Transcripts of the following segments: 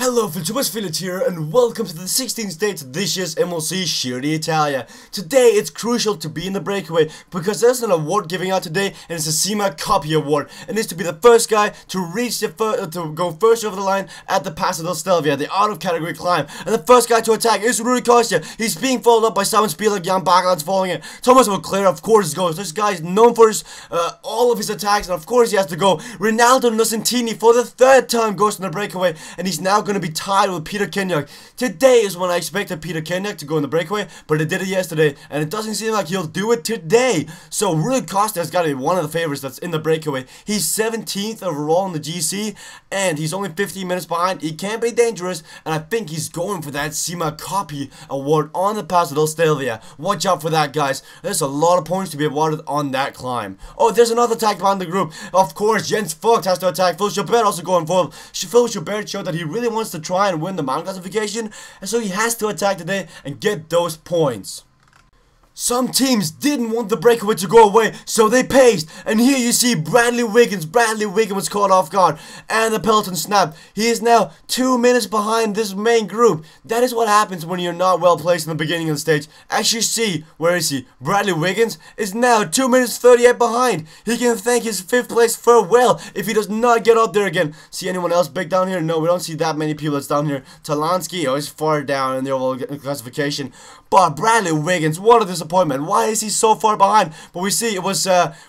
Hello, Philip here, and welcome to the 16th stage of this year's MLC Giro d'Italia. Today, it's crucial to be in the breakaway because there's an award giving out today, and it's a Cima Coppi award, and it's to be the first guy to reach the to go first over the line at the Passo del Stelvio, the out-of-category climb. And the first guy to attack is Rui Costa. He's being followed up by Simon Spielberg, Jan Bakeland's following it. Thomas Leclerc, of course, goes. This guy is known for all of his attacks, and of course, he has to go. Ronaldo Nocentini, for the third time, goes in the breakaway, and he's now going to be tied with Peter Kenyak. Today is when I expected Peter Kenyak to go in the breakaway, but he did it yesterday, and it doesn't seem like he'll do it today. So Rui Costa has got to be one of the favorites that's in the breakaway. He's 17th overall in the GC, and he's only 15 minutes behind. He can be dangerous, and I think he's going for that Cima Coppi award on the Passo del Stelvio. Watch out for that, guys. There's a lot of points to be awarded on that climb. Oh, there's another attack behind the group. Of course, Jens Vogt has to attack. Phil Schubert also going for him. Phil Schubert showed that he really wants to try and win the mountain classification, and so he has to attack today and get those points. Some teams didn't want the breakaway to go away, so they paced. And here you see Bradley Wiggins. Bradley Wiggins was caught off guard, and the peloton snapped. He is now 2 minutes behind this main group. That is what happens when you're not well placed in the beginning of the stage. As you see, where is he? Bradley Wiggins is now 2 minutes 38 behind. He can thank his 5th place farewell if he does not get up there again. See anyone else big down here? No, we don't see that many people that's down here. Talansky, oh, he's far down in the overall classification. But Bradley Wiggins, what a disappointment. Why is he so far behind? But we see it was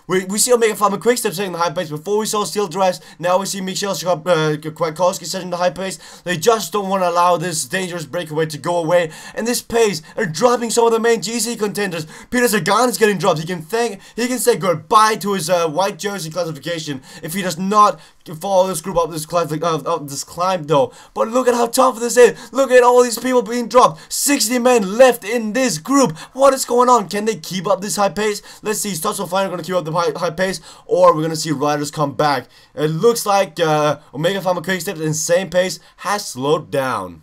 we see Omega Pharma Quickstep setting the high pace. Before we saw Steel Dress, now we see Michał Kwiatkowski setting the high pace. They just don't want to allow this dangerous breakaway to go away. And this pace are dropping some of the main GC contenders. Peter Sagan is getting dropped. He can say goodbye to his white jersey classification if he does not follow this group up this climb though. But look at how tough this is. Look at all these people being dropped. 60 men left in this group. What is going on? Can they keep up this high pace? Let's see. Stutzel finally going to keep up the high pace, or we're going to see riders come back. It looks like Omega Pharma Quickstep's insane pace has slowed down.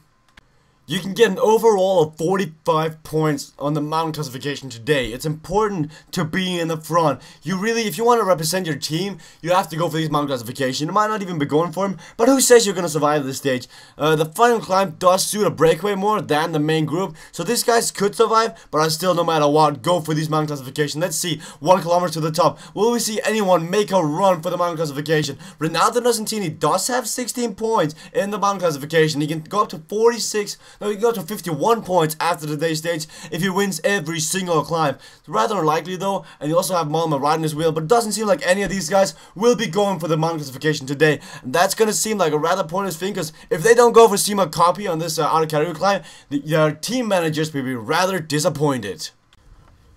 You can get an overall of 45 points on the mountain classification today. It's important to be in the front. If you want to represent your team, you have to go for these mountain classification. You might not even be going for them, but who says you're going to survive this stage? The final climb does suit a breakaway more than the main group, so these guys could survive, but I still, no matter what, go for these mountain classification. Let's see, 1 kilometer to the top. Will we see anyone make a run for the mountain classification? Ronaldo Nocentini does have 16 points in the mountain classification. He can go up to 46. No, he can go to 51 points after the day stage if he wins every single climb. It's rather unlikely though, and you also have Malma riding his wheel, but it doesn't seem like any of these guys will be going for the mountain classification today. And that's going to seem like a rather pointless thing, because if they don't go for Cima Coppi on this out-of-category climb, their team managers will be rather disappointed.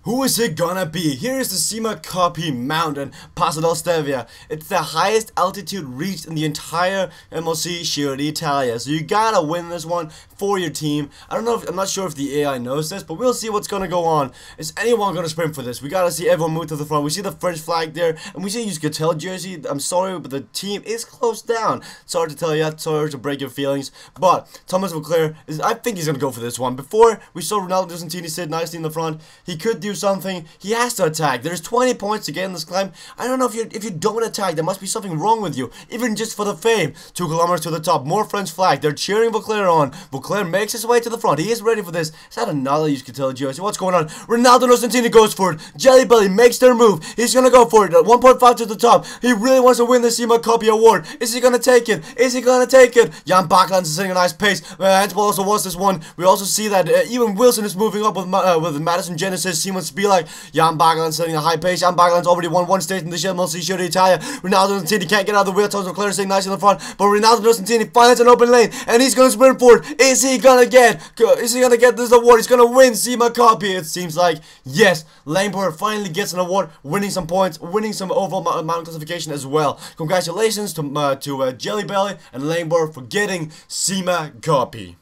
Who is it gonna be? Here is the Cima Coppi mountain, Passo del Stelvio. It's the highest altitude reached in the entire MLC Giro d'Italia. So you gotta win this one for your team. I'm not sure if the AI knows this, but we'll see what's gonna go on. Is anyone gonna sprint for this? We gotta see everyone move to the front. We see the French flag there, and we see Euskaltel jersey. I'm sorry, but the team is closed down. Sorry to tell you, sorry to break your feelings. But Thomas Leclerc, I think he's gonna go for this one. Before, we saw Ronaldo Nocentini sit nicely in the front. He could do something. He has to attack. There's 20 points to get in this climb. I don't know if you don't attack, there must be something wrong with you, even just for the fame. 2 kilometers to the top, more French flag. They're cheering Leclerc on. Leclerc makes his way to the front. He is ready for this. Is that another Euskaltel jersey? What's going on? Ronaldo Nocentini goes for it. Jelly Belly makes their move. He's gonna go for it. 1.5 to the top. He really wants to win the Cima Coppi award. Is he gonna take it? Is he gonna take it? Jan Bakeland is setting a nice pace. Hansel also wants this one. We also see that even Wilson is moving up with Madison Genesis, Simon Spielberg. Jan Bakeland setting a high pace. Jan Bakeland's already won 1 stage in the MLC Giro d'Italia. Ronaldo Nocentini can't get out of the wheel. Thomas Leclerc staying nice in the front, but Ronaldo Nocentini finds an open lane, and he's gonna sprint for it. Is he gonna get this award? He's gonna win Cima Coppi, it seems like. Yes, Langborg finally gets an award, winning some points, winning some overall mountain classification as well. Congratulations to Jelly Belly and Langborg for getting Cima Coppi.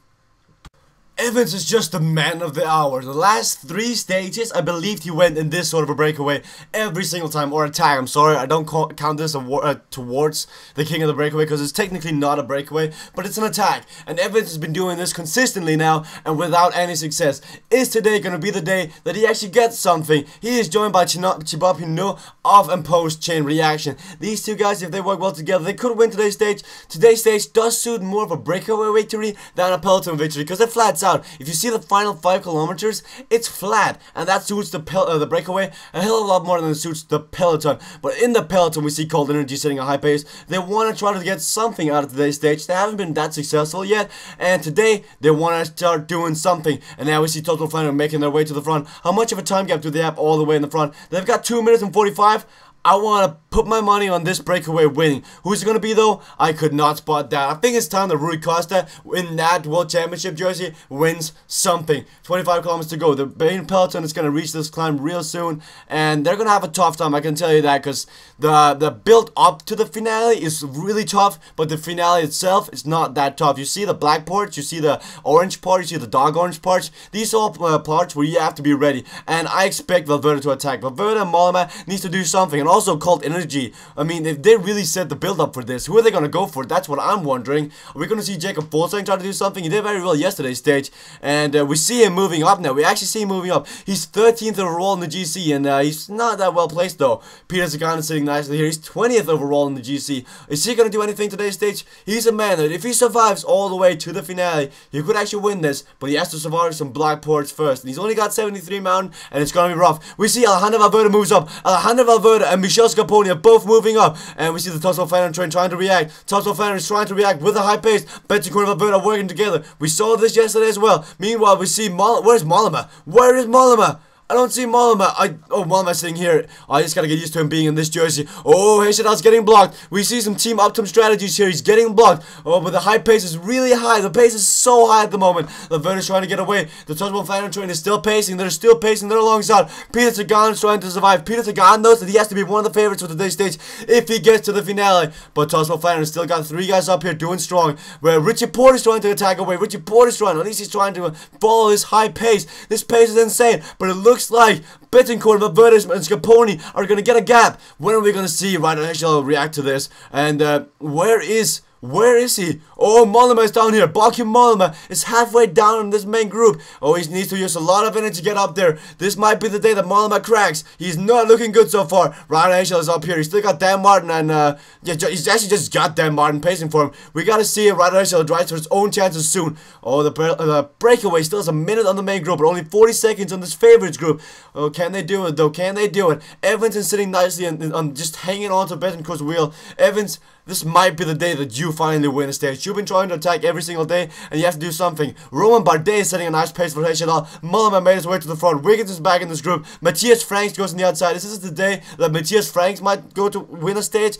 Evans is just the man of the hour. The last 3 stages, I believed he went in this sort of a breakaway every single time, or attack. I'm sorry, I don't count this towards the king of the breakaway because it's technically not a breakaway, but it's an attack. And Evans has been doing this consistently now and without any success. Is today going to be the day that he actually gets something? He is joined by Cima Coppi off and post chain reaction. These two guys, if they work well together, they could win today's stage. Today's stage does suit more of a breakaway victory than a peloton victory because it flats out. If you see the final 5 kilometers, it's flat, and that suits the breakaway a hell of a lot more than it suits the peloton. But in the peloton, we see Cold Energy setting a high pace. They want to try to get something out of today's stage. They haven't been that successful yet, and today they want to start doing something. And now we see Total Flanner making their way to the front. How much of a time gap do they have all the way in the front? They've got 2 minutes and 45. I want to put my money on this breakaway winning. Who's it going to be though? I could not spot that. I think it's time that Rui Costa in that World Championship jersey wins something. 25 kilometers to go. The main peloton is going to reach this climb real soon, and they're going to have a tough time, I can tell you that, because the build up to the finale is really tough, but the finale itself is not that tough. You see the black parts, you see the orange parts, you see the dark orange parts. These are all parts where you have to be ready, and I expect Valverde to attack. Valverde and Mollema needs to do something, and also Cold Energy. I mean, if they really set the build up for this, who are they going to go for? That's what I'm wondering. Are we going to see Jacob Volsang try to do something? He did very well yesterday's stage, and we see him moving up now. We actually see him moving up. He's 13th overall in the GC, and he's not that well placed though. Peter Sagan is sitting nicely here. He's 20th overall in the GC. Is he going to do anything today's stage? He's a man that if he survives all the way to the finale, he could actually win this, but he has to survive some black ports first. And he's only got 73 mountain, and it's going to be rough. We see Alejandro Valverde moves up. Alejandro Valverde and Michel Scarponi are both moving up, and we see the Total Flanner train trying to react. Total Flanner is trying to react with a high pace. Bentancur and Valverde are working together. We saw this yesterday as well. Meanwhile, we see where's Mollema? Where is Mollema? I don't see Mollema. Mollema's sitting here. I just gotta get used to him being in this jersey. Oh, Heshadal's getting blocked. We see some Team Optum strategies here. He's getting blocked. Oh, but the high pace is really high. The pace is so high at the moment. Valverde's trying to get away. The Total Flanner train is still pacing. They're still pacing. They're alongside. Peter Sagan is trying to survive. Peter Sagan knows that he has to be one of the favorites for today's stage if he gets to the finale. But Total Flanner still got 3 guys up here doing strong. Where Richie Porte is trying to attack away. Richie Porte is trying. At least he's trying to follow his high pace. This pace is insane. But it looks like Bentancur, Valverde, and Scarponi are going to get a gap. When are we going to see Ryder Heshadal react to this? And where is he? Oh, Mollema is down here. Bakim Mollema is halfway down in this main group. Oh, he needs to use a lot of energy to get up there. This might be the day that Mollema cracks. He's not looking good so far. Ryder Heshadal is up here. He's still got Dan Martin, and he's actually just got Dan Martin pacing for him. We got to see if Ryder Heshadal drives for his own chances soon. Oh, the breakaway still has a minute on the main group, but only 40 seconds on this favorites group. Oh, can they do it though? Can they do it? Evans is sitting nicely and just hanging on to Bentancur's wheel. Evans, this might be the day that you finally win a stage. You've been trying to attack every single day, and you have to do something. Roman Bardet is setting a nice pace for Heshadal. Mollema made his way to the front. Wiggins is back in this group. Matthias Franks goes on the outside. This is the day that Matthias Franks might go to win a stage.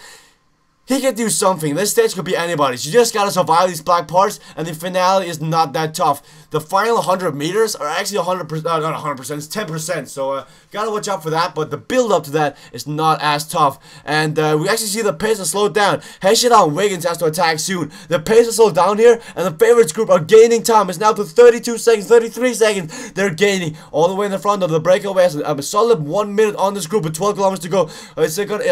He can do something. This stage could be anybody's. You just gotta survive these black parts, and the finale is not that tough. The final 100 meters are actually 100%, not 100%, it's 10%, so gotta watch out for that, but the build up to that is not as tough. And we actually see the pace has slowed down. Heshadal and Wiggins has to attack soon. The pace has slowed down here, and the favorites group are gaining time. It's now to 32 seconds, 33 seconds. They're gaining all the way in the front of the breakaway. Has a solid 1 minute on this group with 12 kilometers to go. Are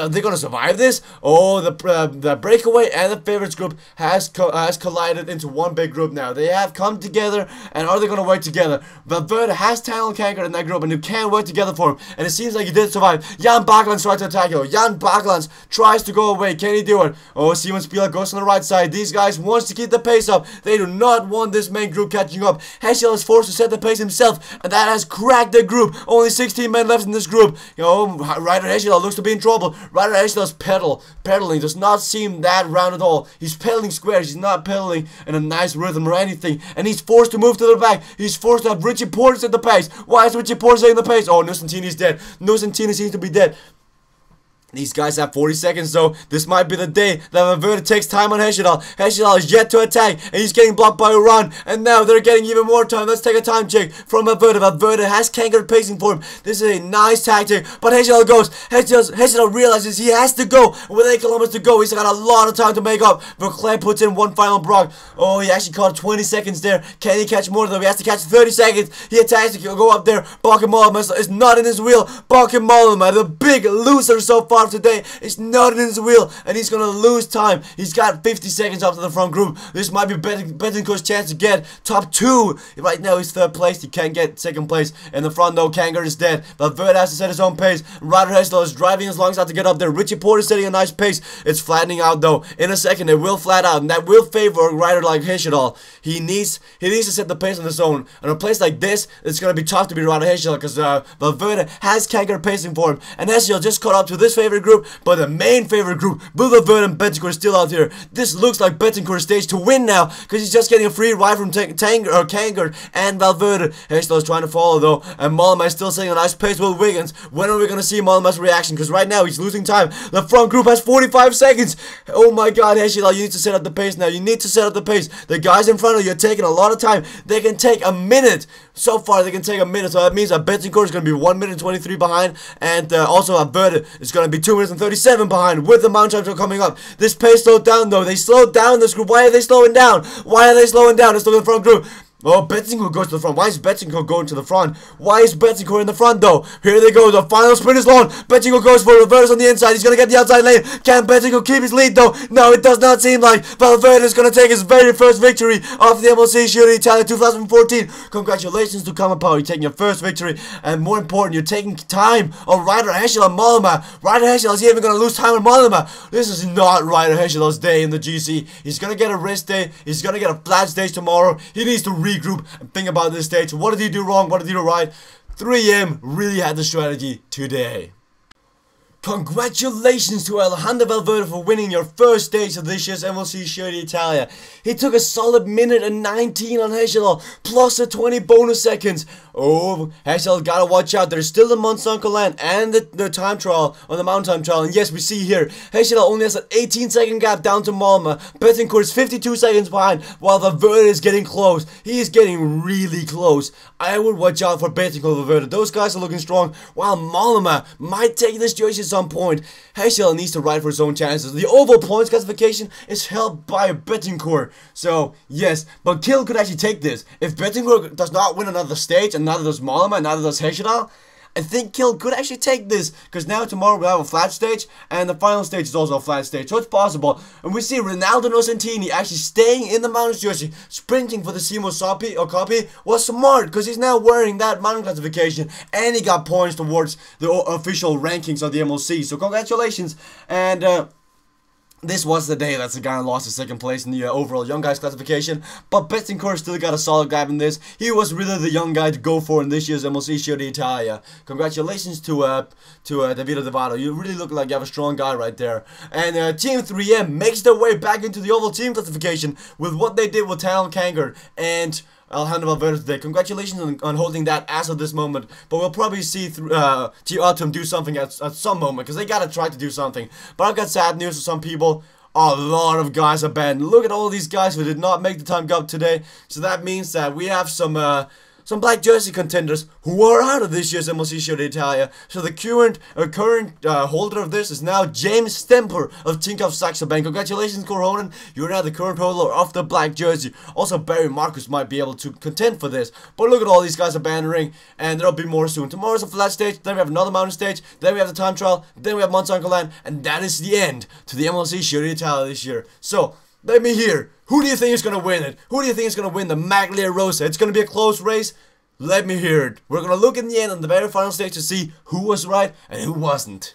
they gonna survive this? Oh, the breakaway and the favorites group has collided into one big group now. They have come together, and are they going to work together? Valverde has Talon Kanker in that group, and you can work together for him, and it seems like he did survive. Jan Baklands tries to attack him. Jan Baklands tries to go away. Can he do it? Oh, Simon Spiel goes on the right side. These guys wants to keep the pace up. They do not want this main group catching up. Heshadal is forced to set the pace himself, and that has cracked the group. Only 16 men left in this group. You know, Ryder Heshadal looks to be in trouble. Ryder Heshadal's pedaling does not seem that round at all. He's pedaling squares. He's not pedaling in a nice rhythm or anything, and he's forced to move to the back. He's forced to have Richie Porte set the pace. Why is Richie Porte setting the pace? Oh, Nusantini's dead. Nusantini seems to be dead. These guys have 40 seconds, so this might be the day that Valverde takes time on Hesjedal. Hesjedal is yet to attack, and he's getting blocked by Uran. And now they're getting even more time. Let's take a time check from Valverde. Valverde has Kangaroo pacing for him. This is a nice tactic, but Hesjedal goes. Hesjedal realizes he has to go. With 8 kilometers to go, he's got a lot of time to make up. Verclair puts in one final block. Oh, he actually caught 20 seconds there. Can he catch more though? He has to catch 30 seconds. He attacks to go up there. Bakken Mollema is not in his wheel. Bakken Mollema, the big loser so far today, is not in his wheel, and he's gonna lose time. He's got 50 seconds after the front group. This might be Betancourt's chance to get top 2. Right now he's 3rd place. He can't get 2nd place. In the front though, Kangaroo is dead. Valverde has to set his own pace. Ryder Hesjedal is driving his lungs out to get up there. Richie Porte is setting a nice pace. It's flattening out though. In a second it will flat out, and that will favor a rider like Hesjedal. He needs to set the pace on his own. And a place like this, it's gonna be tough to be Ryder Hesjedal because Valverde has Kangaroo pacing for him, and Hesjedal just caught up to this favorite group. But the main favorite group, Valverde and Betancourt, still out here. This looks like Betancourt's stage to win now, because he's just getting a free ride from Kangaroo and Valverde. Hesjedal is trying to follow though, and Mollema is still setting a nice pace with Wiggins. When are we going to see Mollema's reaction? Because right now he's losing time. The front group has 45 seconds. Oh my god, Hesjedal, you need to set up the pace now. You need to set up the pace. The guys in front of you are taking a lot of time. They can take a minute. So far, they can take a minute. So that means that Betancourt is going to be 1 minute and 23 behind, and also Valverde is going to be 2 minutes and 37 behind with the mountain time coming up. This pace slowed down though. They slowed down this group. Why are they slowing down? Why are they slowing down? Let's look at the front group. Oh, Betancourt goes to the front. Why is Betancourt going to the front? Why is Betancourt in the front though? Here they go. The final sprint is long. Betancourt goes for Valverde on the inside. He's going to get the outside lane. Can Betancourt keep his lead though? No, it does not seem like. Valverde is going to take his very first victory of the MLC Giro d'Italia 2014. Congratulations to Cima Coppi. You're taking your first victory, and more important, you're taking time on Ryder Hesjedal and Mollema. Ryder Hesjedal is even going to lose time on Mollema. This is not Ryder Hesjedal's day in the GC. He's going to get a rest day. He's going to get a flat stage tomorrow. He needs to regroup and think about this stage. What did he do wrong? What did he do right? 3M really had the strategy today. Congratulations to Alejandro Valverde for winning your first stage of this year's MLC Giro d'Italia. He took a solid minute and 19 on Hesjedal, plus the 20 bonus seconds. Oh, Hesjedal gotta watch out. There's still the Mont-Saint-Colin and the time trial on the mountain time trial. And yes, we see here, Hesjedal only has an 18-second gap down to Mollema. Betancourt is 52 seconds behind, while Valverde is getting close. He is getting really close. I would watch out for Betancourt and Valverde. Those guys are looking strong, while Mollema might take this jersey at some point. Hesjedal needs to ride for his own chances. The overall points classification is held by Betancourt. So, yes, but Kill could actually take this. If Betancourt does not win another stage, and neither does Mollema, and neither does Hesjedal, I think Kill could actually take this, because now tomorrow we'll have a flat stage, and the final stage is also a flat stage, so it's possible. And we see Ronaldo Nocentini actually staying in the mountains jersey, sprinting for the Cima Coppi was smart, because he's now wearing that mountain classification, and he got points towards the official rankings of the MLC, so congratulations. And this was the day that the guy lost his 2nd place in the overall young guys classification, but Betancourt still got a solid grab in this. He was really the young guy to go for in this year's MLC Giro d'Italia. Congratulations to Davide Devato. You really look like you have a strong guy right there. And Team 3M makes their way back into the overall team classification with what they did with Talon Kangaroo and Alejandro Valverde today. Congratulations on holding that as of this moment, but we'll probably see Team Autumn do something at some moment, because they gotta try to do something. But I've got sad news for some people. A lot of guys are banned. Look at all these guys who did not make the time cup today. So that means that we have some black jersey contenders who are out of this year's MLC Giro d'Italia. So the current holder of this is now James Stemper of Tinkoff Saxo Bank. Congratulations, Coronan. You're now the current holder of the black jersey. Also, Barry Marcus might be able to contend for this. But look at all these guys abandoning, and there'll be more soon. Tomorrow's a flat stage, then we have another mountain stage, then we have the time trial, then we have Mont-Saint-Colin, and that is the end to the MLC Giro d'Italia this year. So, let me hear. Who do you think is going to win it? Who do you think is going to win the Maglia Rosa? It's going to be a close race. Let me hear it. We're going to look in the end on the very final stage to see who was right and who wasn't.